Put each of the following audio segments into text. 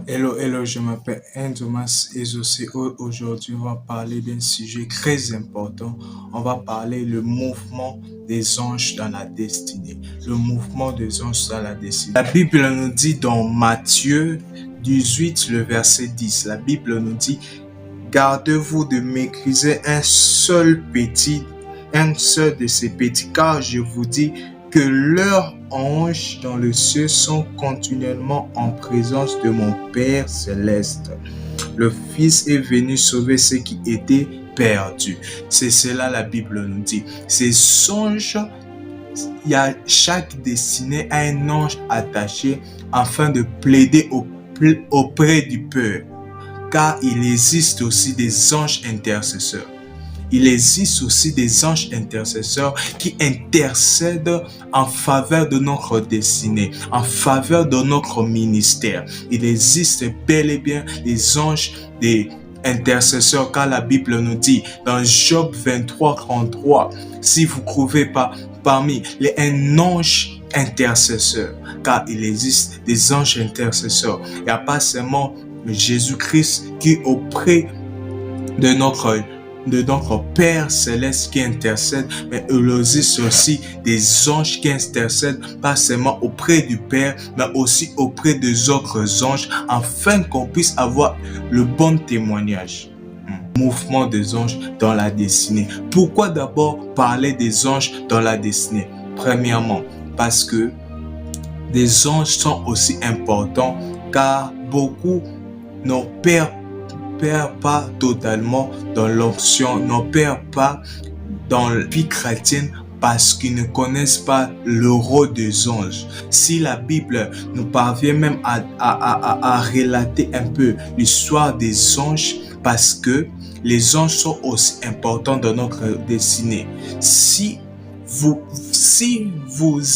Hello, hello, je m'appelle Thomas et aussi aujourd'hui on va parler d'un sujet très important. On va parler le mouvement des anges dans la destinée. Le mouvement des anges dans la destinée. La Bible nous dit dans Matthieu 18, le verset 10, la Bible nous dit: gardez-vous de mépriser un seul de ces petits, car je vous dis que leurs anges dans le ciel sont continuellement en présence de mon Père céleste. Le Fils est venu sauver ceux qui étaient perdus. C'est cela la Bible nous dit. Ces anges, il y a chaque destinée à un ange attaché afin de plaider auprès du Père. Car il existe aussi des anges intercesseurs. Il existe aussi des anges intercesseurs qui intercèdent en faveur de notre destinée, en faveur de notre ministère. Il existe bel et bien des anges, des intercesseurs, car la Bible nous dit dans Job 23, 33, si vous ne trouvez pas parmi un ange intercesseur, car il existe des anges intercesseurs. Il n'y a pas seulement Jésus-Christ qui est auprès de notre Père céleste qui intercède, mais il existe aussi des anges qui intercèdent, pas seulement auprès du Père, mais aussi auprès des autres anges, afin qu'on puisse avoir le bon témoignage. Mouvement des anges dans la destinée. Pourquoi d'abord parler des anges dans la destinée? Premièrement, parce que des anges sont aussi importants, car beaucoup ne perdent pas totalement dans l'onction, ne perdent pas dans la vie chrétienne parce qu'ils ne connaissent pas le rôle des anges. Si la Bible nous parvient même à relater un peu l'histoire des anges, parce que les anges sont aussi importants dans notre destinée. Si vous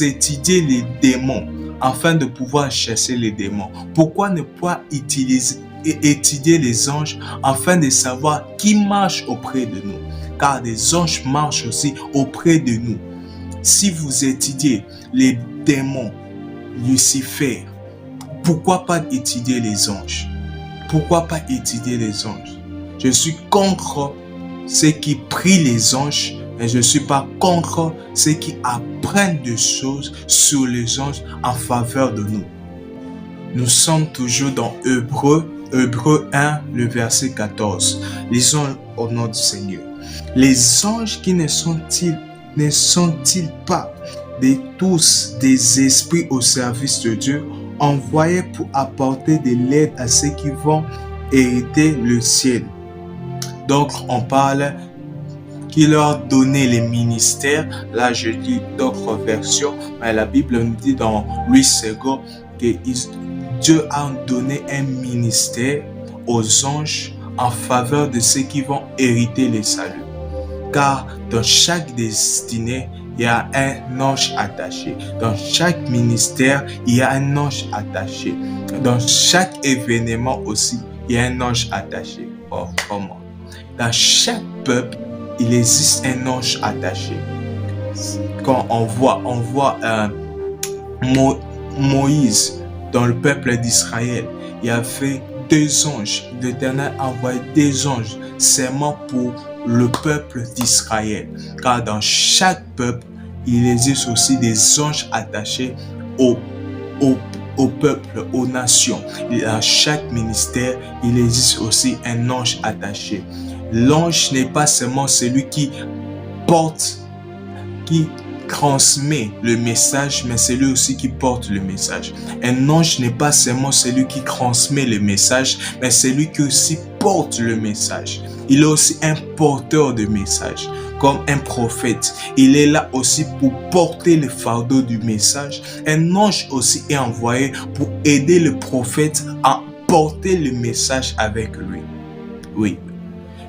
étudiez les démons afin de pouvoir chasser les démons, pourquoi ne pas étudier les anges afin de savoir qui marche auprès de nous? Car des anges marchent aussi auprès de nous. Si vous étudiez les démons, Lucifer, pourquoi pas étudier les anges? Pourquoi pas étudier les anges? Je suis contre ceux qui prient les anges, mais je ne suis pas contre ceux qui apprennent des choses sur les anges en faveur de nous. Nous sommes toujours dans Hébreux 1, le verset 14. Lisons au nom du Seigneur. Les anges qui ne sont-ils pas tous des esprits au service de Dieu, envoyés pour apporter de l'aide à ceux qui vont hériter le ciel? Donc on parle qui leur donnait les ministères. Là je lis d'autres versions, mais la Bible nous dit dans Louis II que Dieu a donné un ministère aux anges en faveur de ceux qui vont hériter le salut. Car dans chaque destinée, il y a un ange attaché. Dans chaque ministère, il y a un ange attaché. Dans chaque événement aussi, il y a un ange attaché. Oh, comment? Dans chaque peuple, il existe un ange attaché. Quand on voit Moïse dans le peuple d'Israël, il y avait deux anges. L'Éternel a envoyé deux anges seulement pour le peuple d'Israël. Car dans chaque peuple, il existe aussi des anges attachés au peuple, aux nations. Dans chaque ministère, il existe aussi un ange attaché. L'ange n'est pas seulement celui qui transmet le message, mais c'est lui aussi qui porte le message. Un ange n'est pas seulement celui qui transmet le message, mais c'est lui qui aussi porte le message. Il est aussi un porteur de message, comme un prophète. Il est là aussi pour porter le fardeau du message. Un ange aussi est envoyé pour aider le prophète à porter le message avec lui. Oui,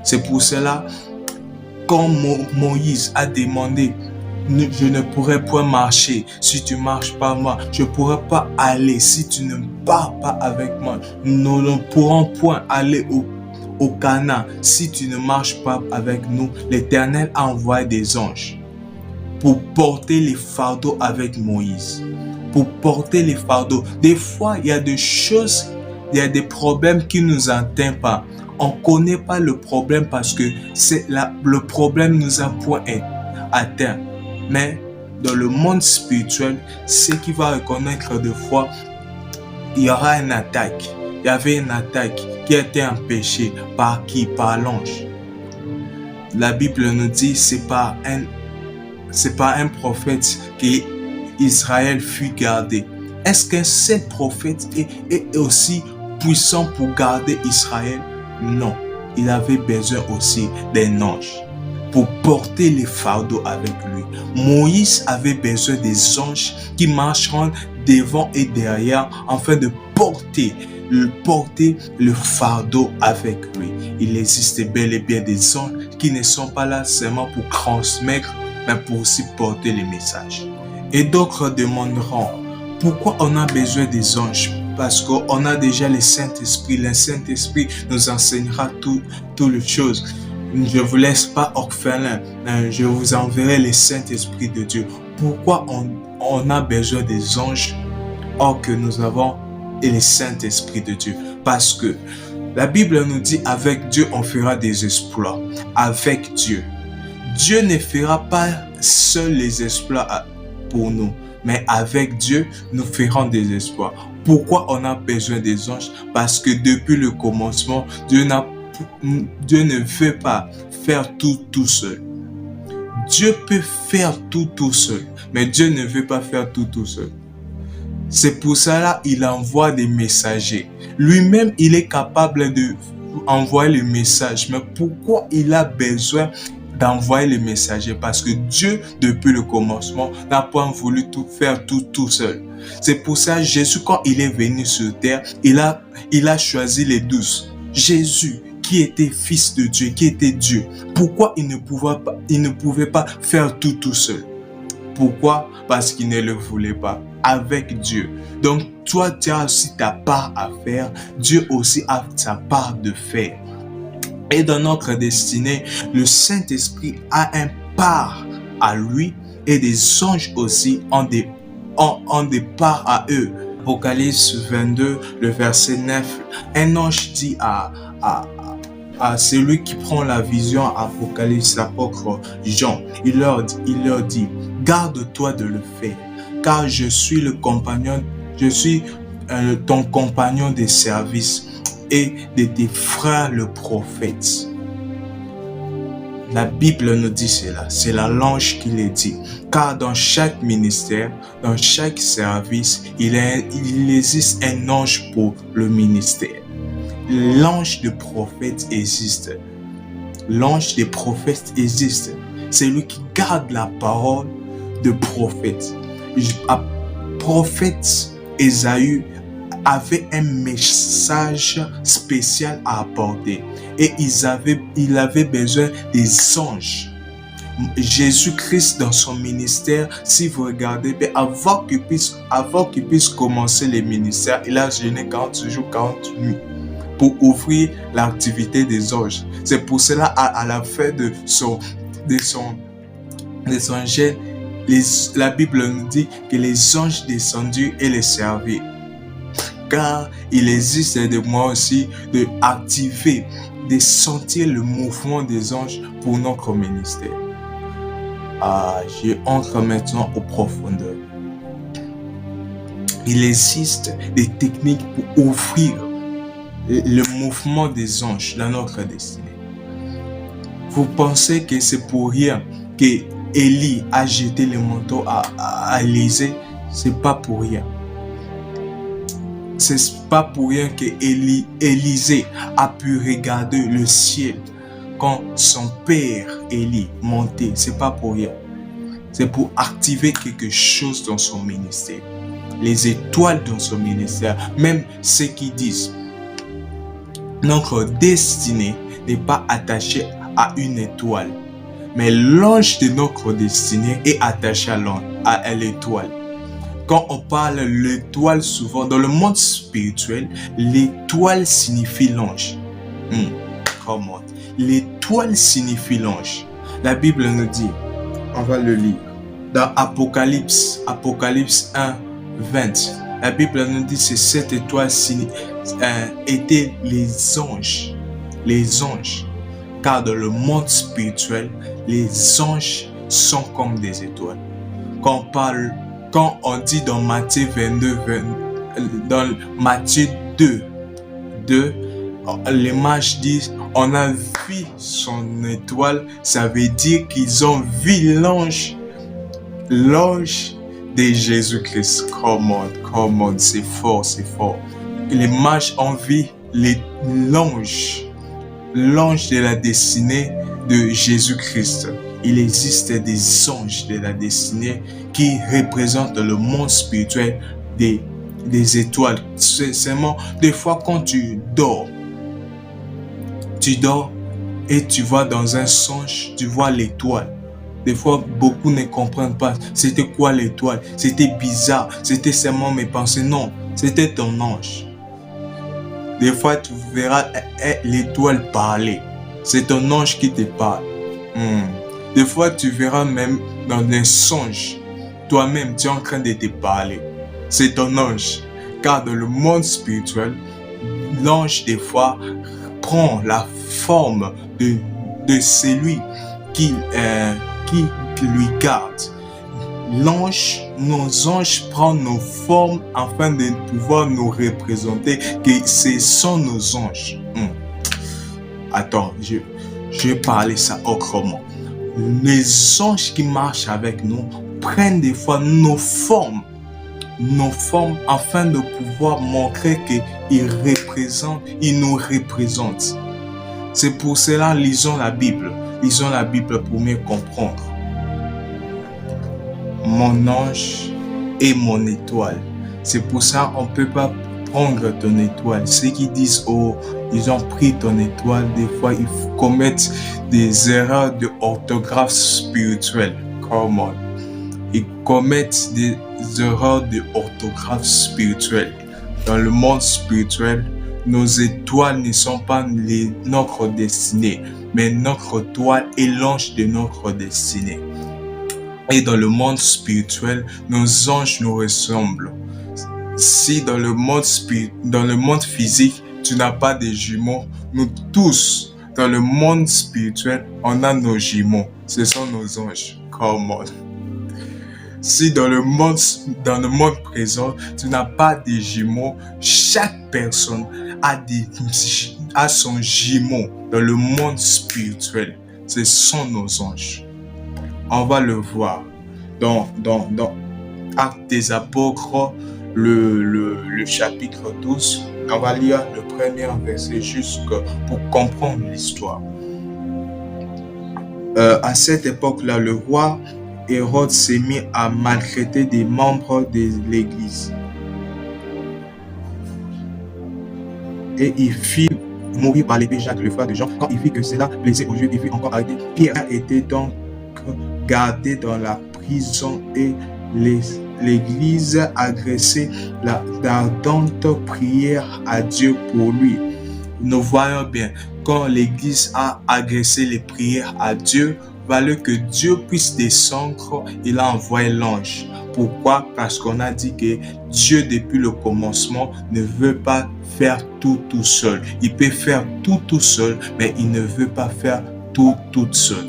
c'est pour cela, quand Moïse a demandé: je ne pourrai point marcher si tu ne marches pas moi. Je ne pourrai pas aller si tu ne pars pas avec moi. Nous ne pourrons point aller au Canaan si tu ne marches pas avec nous. L'Éternel a envoyé des anges pour porter les fardeaux avec Moïse. Pour porter les fardeaux. Des fois, il y a des choses il y a des problèmes qui nous atteignent pas. On ne connaît pas le problème parce que le problème nous a point atteint. Mais dans le monde spirituel, ce qui va reconnaître de fois, il y aura une attaque. Il y avait une attaque qui a été empêchée par qui? Par l'ange. La Bible nous dit c'est pas un prophète qu'Israël fut gardé. Est-ce qu'un seul prophète est aussi puissant pour garder Israël? Non. Il avait besoin aussi d'un ange pour porter les fardeaux avec lui. Moïse avait besoin des anges qui marcheront devant et derrière afin de porter le fardeau avec lui. Il existe bel et bien des anges qui ne sont pas là seulement pour transmettre, mais pour aussi porter les messages. Et d'autres demanderont, pourquoi on a besoin des anges? Parce qu'on a déjà le Saint-Esprit. Le Saint-Esprit nous enseignera toutes les choses. Je ne vous laisse pas orphelin. Je vous enverrai le Saint-Esprit de Dieu. Pourquoi on a besoin des anges or que nous avons le Saint-Esprit de Dieu? Parce que la Bible nous dit avec Dieu on fera des exploits. Avec Dieu. Dieu ne fera pas seul les exploits pour nous. Mais avec Dieu, nous ferons des exploits. Pourquoi on a besoin des anges? Parce que depuis le commencement, Dieu ne veut pas faire tout seul. Dieu peut faire tout seul, mais Dieu ne veut pas faire tout seul. C'est pour cela qu'il envoie des messagers. Lui-même, il est capable d'envoyer le message. Mais pourquoi il a besoin d'envoyer les messagers? Parce que Dieu, depuis le commencement, n'a pas voulu faire tout seul. C'est pour ça que Jésus, quand il est venu sur terre, il a choisi les 12. Jésus, qui était fils de Dieu, qui était Dieu. Pourquoi il ne pouvait pas faire tout seul? Pourquoi? Parce qu'il ne le voulait pas. Avec Dieu. Donc, toi, tu as aussi ta part à faire. Dieu aussi a sa part de faire. Et dans notre destinée, le Saint-Esprit a un part à lui et des anges aussi ont des parts à eux. Apocalypse 22, le verset 9, un ange dit à celui qui prend la vision, Apocalypse, l'apôtre Jean, il leur dit, garde-toi de le faire, car je suis ton compagnon de service et de tes frères le prophète. La Bible nous dit cela, c'est l'ange qui le dit. Car dans chaque ministère, dans chaque service, il existe un ange pour le ministère. L'ange de prophète existe. L'ange des prophètes existe. C'est lui qui garde la parole de prophète. Prophète Ésaü avait un message spécial à apporter et il avait besoin des anges. Jésus-Christ dans son ministère, si vous regardez, avant qu'il puisse commencer le ministère, il a jeûné 40 jours, 40 nuits pour ouvrir l'activité des anges. C'est pour cela à la fin de son jeûne, la Bible nous dit que les anges descendus et les servirent. Car il existe de moi aussi de activer, de sentir le mouvement des anges pour notre ministère. Je entre maintenant aux profondeurs. Il existe des techniques pour ouvrir le mouvement des anges dans notre destinée. Vous pensez que c'est pour rien que Élie a jeté le manteau à Élisée? C'est pas pour rien. C'est pas pour rien que Élisée a pu regarder le ciel quand son père Élie montait. C'est pas pour rien. C'est pour activer quelque chose dans son ministère. Les étoiles dans son ministère, même ceux qui disent notre destinée n'est pas attachée à une étoile, mais l'ange de notre destinée est attaché à l'étoile. Quand on parle de l'étoile, souvent dans le monde spirituel, l'étoile signifie l'ange. Comment? L'étoile signifie l'ange. La Bible nous dit, on va le lire, dans Apocalypse 1, 20, La Bible nous dit que cette étoile étaient les anges. Les anges. Car dans le monde spirituel, les anges sont comme des étoiles. Quand on dit dans Matthieu 22, dans Matthieu 2, les mages disent, on a vu son étoile, ça veut dire qu'ils ont vu l'ange de Jésus-Christ. Come on, c'est fort. Les mages ont vu l'ange de la destinée de Jésus-Christ. Il existe des anges de la destinée qui représentent le monde spirituel des étoiles. C'est seulement des fois quand tu dors et tu vois dans un songe, tu vois l'étoile. Des fois, beaucoup ne comprennent pas. C'était quoi l'étoile? C'était bizarre. C'était seulement mes pensées. Non, c'était ton ange. Des fois, tu verras l'étoile parler. C'est ton ange qui te parle. Des fois, tu verras même dans un songe, toi-même, tu es en train de te parler. C'est ton ange. Car dans le monde spirituel, l'ange, des fois, prend la forme de celui qui lui garde. Nos anges prennent nos formes afin de pouvoir nous représenter, que ce sont nos anges. Attends, je vais parler ça autrement. Les anges qui marchent avec nous prennent des fois nos formes afin de pouvoir montrer qu'ils nous représentent. C'est pour cela, lisons la Bible pour mieux comprendre. Mon ange est mon étoile. C'est pour ça on ne peut pas prendre ton étoile. Ceux qui disent, ils ont pris ton étoile, des fois ils commettent des erreurs d'orthographe spirituelle. Come on. Ils commettent des erreurs d'orthographe spirituelle. Dans le monde spirituel, nos étoiles ne sont pas notre destinée, mais notre étoile est l'ange de notre destinée. Et dans le monde spirituel, nos anges nous ressemblent. Si dans le monde physique, tu n'as pas de jumeaux, nous tous, dans le monde spirituel, on a nos jumeaux. Ce sont nos anges. Come on. Si dans le monde présent, tu n'as pas de jumeaux, chaque personne a son jumeau dans le monde spirituel. Ce sont nos anges. On va le voir dans Actes des Apôtres, le chapitre 12. On va lire le premier verset juste pour comprendre l'histoire. À cette époque-là, le roi Hérode s'est mis à maltraiter des membres de l'Église. Et il fit mourir par l'épée Jacques, le frère de Jean. Quand il vit que cela plaisait aux Juifs, il fut encore arrêté. Pierre était donc gardé dans la prison et l'Église adressait d'ardentes prières à Dieu pour lui. Nous voyons bien, quand l'Église a adressé les prières à Dieu, valait que Dieu puisse descendre, il a envoyé l'ange. Pourquoi? Parce qu'on a dit que Dieu, depuis le commencement, ne veut pas faire tout seul. Il peut faire tout seul, mais il ne veut pas faire tout seul.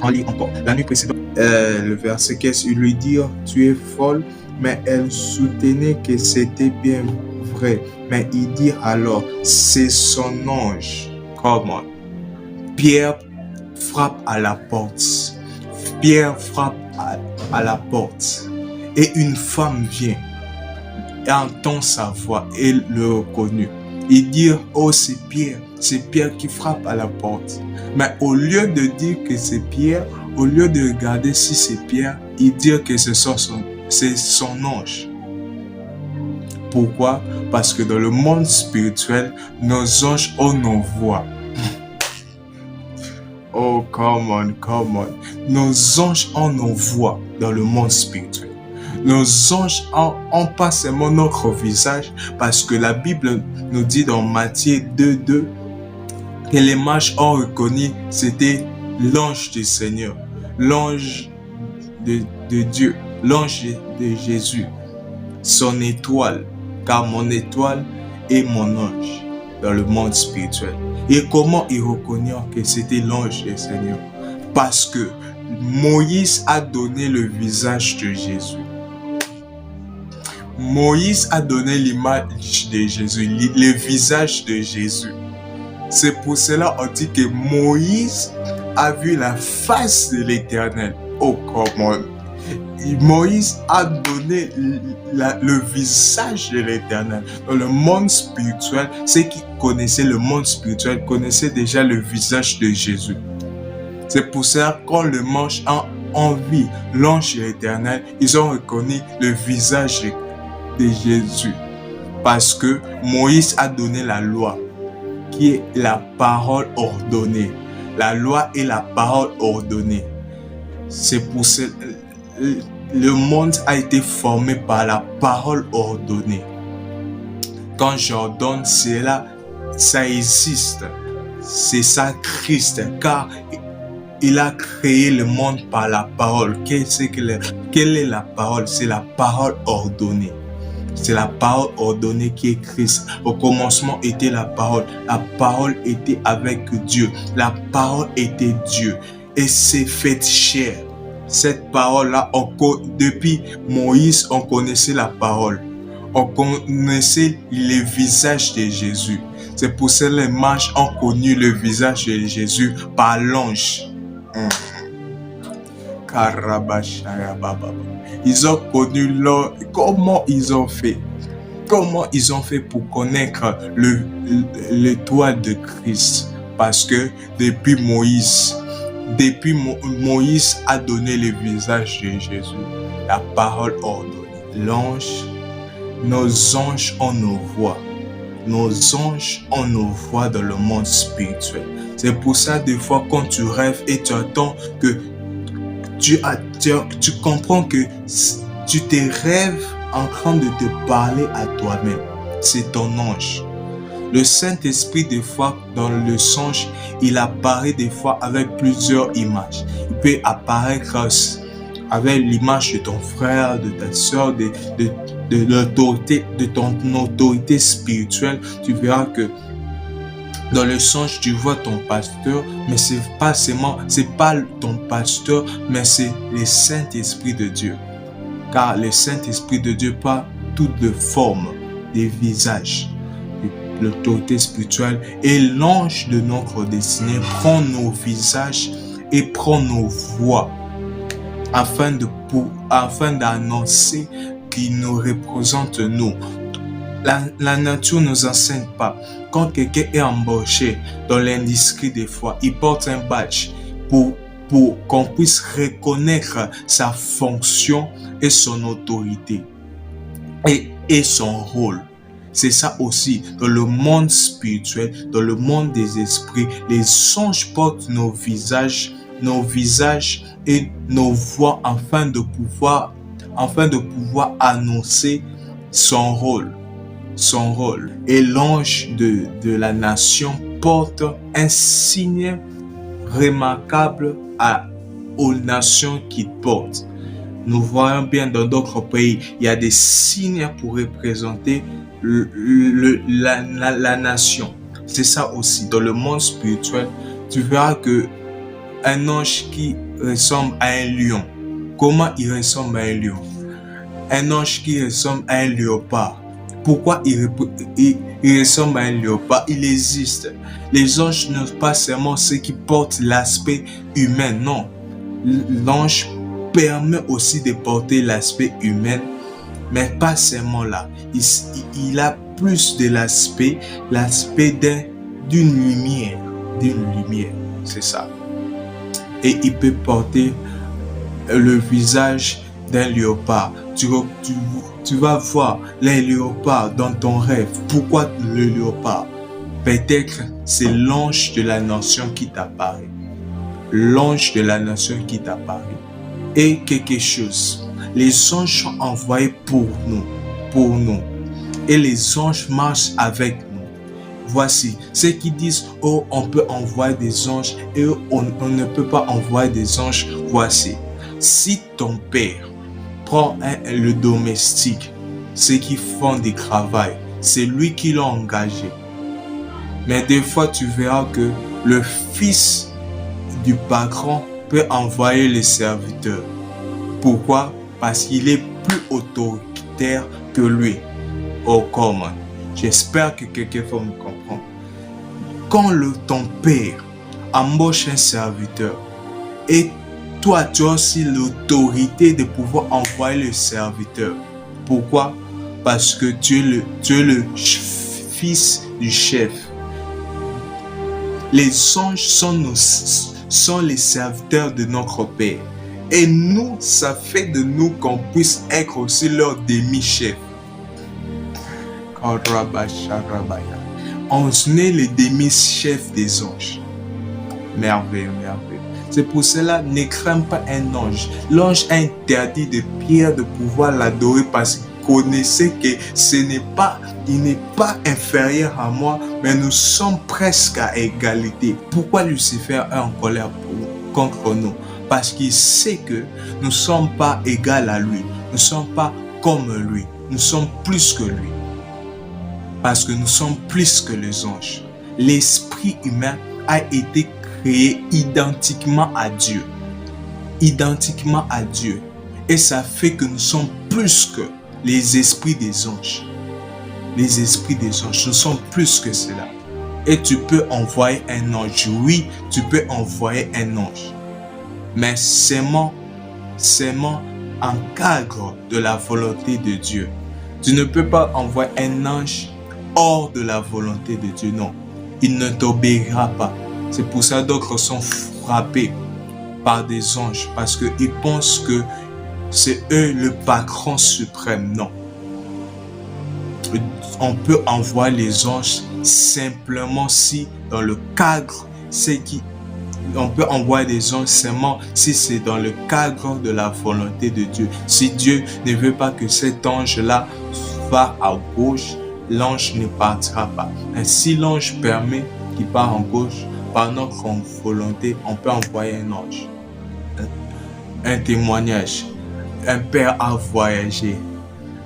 On lit encore. La nuit précédente, le verset 15, il lui dit, tu es folle, mais elle soutenait que c'était bien vrai. Mais il dit alors, c'est son ange. Comment? Pierre frappe à la porte. Pierre frappe à la porte. Et une femme vient et entend sa voix et le reconnaît. Il dit, oh c'est Pierre qui frappe à la porte. Mais au lieu de dire que c'est Pierre, au lieu de regarder si c'est Pierre, il dit que c'est son ange. Pourquoi? Parce que dans le monde spirituel, nos anges ont nos voix. Oh, come on. Nos anges ont nos voix dans le monde spirituel. Nos anges ont pas seulement notre visage, parce que la Bible nous dit dans Matthieu 2:2 que les mages ont reconnu c'était l'ange du Seigneur, l'ange de Dieu, l'ange de Jésus. son étoile, car mon étoile est mon ange dans le monde spirituel. Et comment ils reconnurent que c'était l'ange du Seigneur? Parce que Moïse a donné le visage de Jésus. Moïse a donné l'image de Jésus, le visage de Jésus. C'est pour cela qu'on dit que Moïse a vu la face de l'Éternel. Oh, comment Moïse a donné le visage de l'Éternel. Dans le monde spirituel, ceux qui connaissaient le monde spirituel connaissaient déjà le visage de Jésus. C'est pour ça qu'on le mange en vie, l'ange de l'Éternel, ils ont reconnu le visage de Jésus. Parce que Moïse a donné la loi, qui est la parole ordonnée. La loi est la parole ordonnée. C'est pour ça que le monde a été formé par la parole ordonnée. Quand j'ordonne cela, ça existe. C'est ça Christ, car il a créé le monde par la parole. Quelle est la parole? C'est la parole ordonnée. C'est la parole ordonnée qui est Christ. Au commencement était la parole. La parole était avec Dieu. La parole était Dieu. Et c'est fait chair. Cette parole-là, depuis Moïse, on connaissait la parole. On connaissait le visage de Jésus. C'est pour ça que les mages ont connu le visage de Jésus par l'ange. Ils ont connu l'ange. Comment ils ont fait? Comment ils ont fait pour connaître l'étoile de Christ? Parce que depuis Moïse a donné le visage de Jésus, la parole ordonnée. L'ange, nos anges ont nos voix. Nos anges ont nos voix dans le monde spirituel. C'est pour ça, des fois, quand tu rêves et tu attends que tu comprends que tu te rêves en train de te parler à toi-même. C'est ton ange. Le Saint-Esprit, des fois, dans le songe, il apparaît des fois avec plusieurs images. Il peut apparaître avec l'image de ton frère, de ta soeur, de l'autorité, de ton autorité spirituelle. Tu verras que dans le songe, tu vois ton pasteur, mais c'est pas ton pasteur, mais c'est le Saint-Esprit de Dieu. Car le Saint-Esprit de Dieu parle toutes les formes, des visages, l'autorité spirituelle. Et l'ange de notre destinée prend nos visages et prend nos voix afin d'annoncer qu'il nous représente nous. La nature ne nous enseigne pas. Quand quelqu'un est embauché dans l'industrie des fois, il porte un badge pour qu'on puisse reconnaître sa fonction et son autorité et son rôle. C'est ça aussi dans le monde spirituel, dans le monde des esprits. Les anges portent nos visages et nos voix afin de pouvoir annoncer son rôle. Et l'ange de la nation porte un signe remarquable aux nations qu'il porte. Nous voyons bien dans d'autres pays, il y a des signes pour représenter la nation. C'est ça aussi. Dans le monde spirituel, tu verras que un ange qui ressemble à un lion. Comment il ressemble à un lion? Un ange qui ressemble à un léopard. Pourquoi il ressemble à un léopard? Il existe. Les anges ne sont pas seulement ceux qui portent l'aspect humain, non. L'ange permet aussi de porter l'aspect humain, mais pas seulement là. Il a plus de l'aspect d'une lumière, c'est ça. Et il peut porter le visage d'un léopard. Tu vas voir les léopards dans ton rêve. Pourquoi le léopard? Peut-être c'est l'ange de la nation qui t'apparaît. L'ange de la nation qui t'apparaît. Et quelque chose. Les anges sont envoyés pour nous. Et les anges marchent avec nous. Voici ceux qui disent, oh, on peut envoyer des anges et on ne peut pas envoyer des anges. Voici, si ton père prend le domestique ceux qui font du travail. C'est lui qui l'a engagé. Mais des fois, tu verras que le fils du patron peut envoyer les serviteurs. Pourquoi? Parce qu'il est plus autoritaire que lui. Oh, comment? J'espère que quelqu'un va me comprendre. Quand ton père embauche un serviteur et toi, tu as aussi l'autorité de pouvoir envoyer le serviteur. Pourquoi? Parce que tu es le fils du chef. Les anges sont les serviteurs de notre Père. Et nous, ça fait de nous qu'on puisse être aussi leur demi-chef. On est les demi-chefs des anges. Merveilleux, merveilleux. C'est pour cela, ne crains pas un ange. L'ange a interdit de Pierre de pouvoir l'adorer parce qu'il connaissait que il n'est pas inférieur à moi, mais nous sommes presque à égalité. Pourquoi Lucifer est en colère contre nous? Parce qu'il sait que nous ne sommes pas égaux à lui. Nous ne sommes pas comme lui. Nous sommes plus que lui. Parce que nous sommes plus que les anges. L'esprit humain a été créé identiquement à Dieu. Identiquement à Dieu. Et ça fait que nous sommes plus que les esprits des anges. Les esprits des anges, nous sommes plus que cela. Et tu peux envoyer un ange. Oui, tu peux envoyer un ange. Mais seulement en cadre de la volonté de Dieu. Tu ne peux pas envoyer un ange hors de la volonté de Dieu. Non, il ne t'obéira pas. C'est pour ça que d'autres sont frappés par des anges. Parce qu'ils pensent que c'est eux le patron suprême. Non. On peut envoyer les anges simplement si dans le cadre, on peut envoyer des anges seulement si c'est dans le cadre de la volonté de Dieu. Si Dieu ne veut pas que cet ange-là va à gauche, l'ange ne partira pas. Et si l'ange permet qu'il parte en gauche, par notre volonté, on peut envoyer un ange. Un témoignage. Un père a voyagé.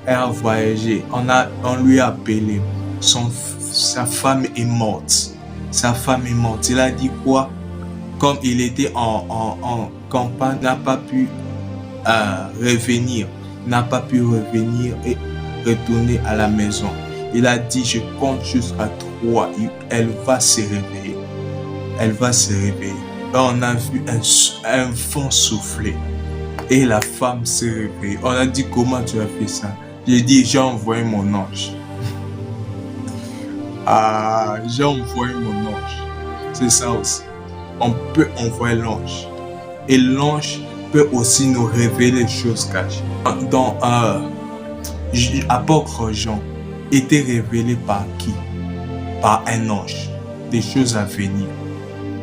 On lui a appelé. Sa femme est morte. Sa femme est morte. Il a dit quoi? Comme il était en campagne, n'a pas pu revenir. N'a pas pu revenir et retourner à la maison. Il a dit, je compte jusqu'à 3. Elle va se réveiller. Elle va se réveiller. Et on a vu un vent souffler. Et la femme s'est réveillée. On a dit, comment tu as fait ça? J'ai dit, j'ai envoyé mon ange. J'ai envoyé mon ange. C'est ça aussi. On peut envoyer l'ange. Et l'ange peut aussi nous révéler les choses cachées. Dans Apôtre Jean, était révélé par qui? Par un ange. Des choses à venir.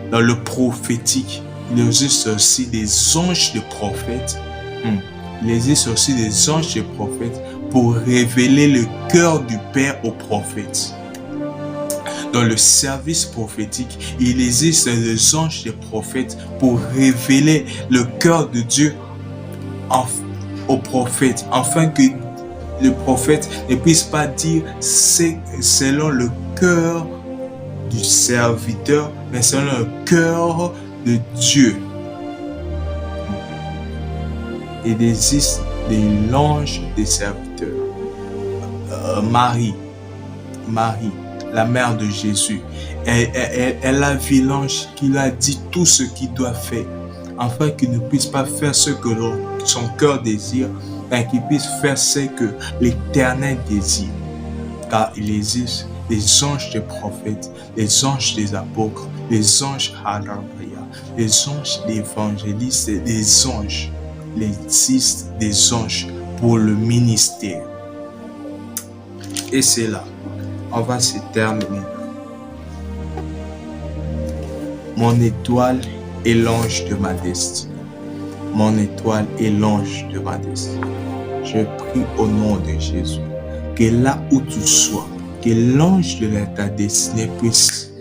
Dans le prophétique, il existe aussi des anges de prophètes. Il existe aussi des anges de prophètes pour révéler le cœur du Père aux prophètes. Dans le service prophétique, il existe des anges de prophètes pour révéler le cœur de Dieu aux prophètes, afin que le prophète ne puisse pas dire c'est selon le cœur du serviteur, mais selon le cœur de Dieu. Il existe des anges des serviteurs. Marie, la mère de Jésus, elle a vu l'ange qui lui a dit tout ce qu'il doit faire, afin qu'il ne puisse pas faire ce que son cœur désire, mais qu'il puisse faire ce que l'Éternel désire. Car il existe des anges des prophètes, les anges des apôtres, les anges Harabaya, les anges d'évangélistes, les anges, il existe des anges pour le ministère. Et c'est là, on va se terminer. Mon étoile est l'ange de ma destinée. Mon étoile est l'ange de ma destinée. Je prie au nom de Jésus que là où tu sois, que l'ange de ta destinée puisse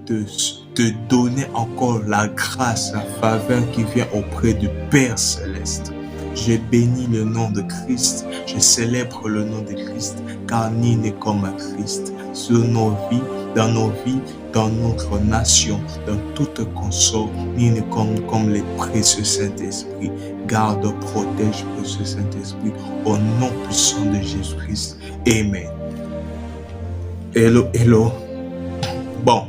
te donner encore la grâce, la faveur qui vient auprès du Père Céleste. Je bénis le nom de Christ. Je célèbre le nom de Christ, car nul n'est comme Christ. Sur nos vies, dans notre nation, dans toute consort, nul n'est comme le précieux Saint-Esprit. Garde, protège, précieux Saint-Esprit, au nom puissant de Jésus-Christ. Amen. Hello. Bon,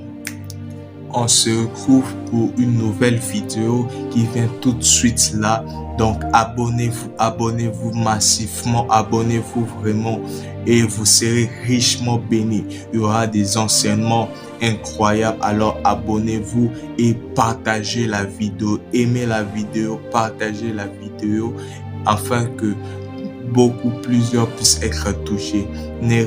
on se retrouve pour une nouvelle vidéo qui vient tout de suite là. Donc abonnez-vous massivement, abonnez-vous vraiment et vous serez richement bénis. Il y aura des enseignements incroyables. Alors abonnez-vous et partagez la vidéo, aimez la vidéo, partagez la vidéo afin que plusieurs puissent être touchés. Ne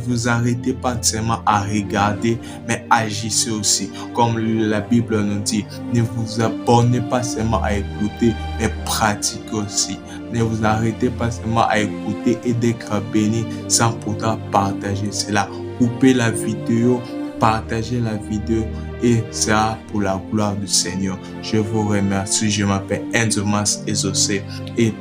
vous arrêtez pas seulement à regarder, mais agissez aussi. Comme la Bible nous dit, ne vous abonnez pas seulement à écouter, mais pratiquez aussi. Ne vous arrêtez pas seulement à écouter et d'être béni sans pourtant partager cela. Coupez la vidéo, partagez la vidéo et ça pour la gloire du Seigneur. Je vous remercie. Je m'appelle Enzomas Ezosé et